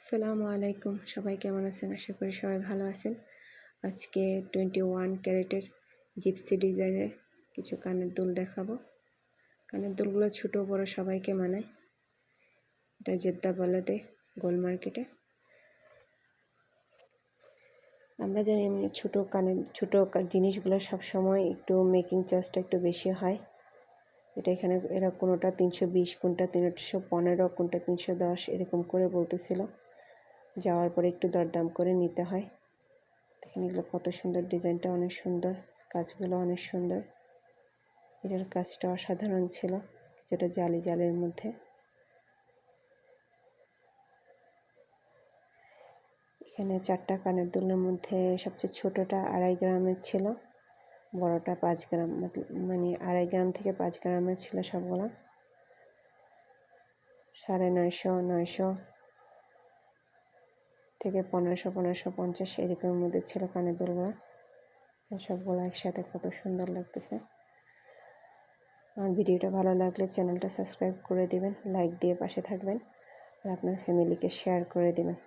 আসসালামু আলাইকুম, সবাই কেমন আছেন? আশা করি সবাই ভালো আছেন। আজকে 21 ক্যারেটের জিপসি ডিজাইনের কিছু কানের দুল দেখাবো। কানের দুলগুলো ছোট বড় সবাইকে মানায়। এটা জেদ্দা বালাতে গোল মার্কেটে। আমরা জানি এমনি ছোট জিনিসগুলো সবসময় একটু মেকিং চার্জটা একটু বেশি হয়। এটা এখানে এরা কোনোটা 320, কোনটা 315, কোনটা 310 এরকম করে বলতেছিল। যাওয়ার পরে একটু দরদাম করে নিতে হয়। দেখেন এগুলো কত সুন্দর, ডিজাইনটা অনেক সুন্দর, কাজগুলো অনেক সুন্দর। এটার কাজটা অসাধারণ ছিল, যেটা জালের মধ্যে। এখানে 4টা কানের দুলের মধ্যে সবচেয়ে ছোটটা 2.5 গ্রামের ছিল, বড়টা 5 গ্রাম, মানে 2.5 গ্রাম থেকে 5 গ্রামের ছিল সবগুলা। 950, 900 থেকে 1500, 1550 এরকমের মধ্যে ছিল কানের দুলগুলা। সবগুলো একসাথে কত সুন্দর লাগতেছে। আমার ভিডিওটা ভালো লাগলে চ্যানেলটা সাবস্ক্রাইব করে দিবেন, লাইক দিয়ে পাশে থাকবেন, আর আপনার ফ্যামিলিকে শেয়ার করে দিবেন।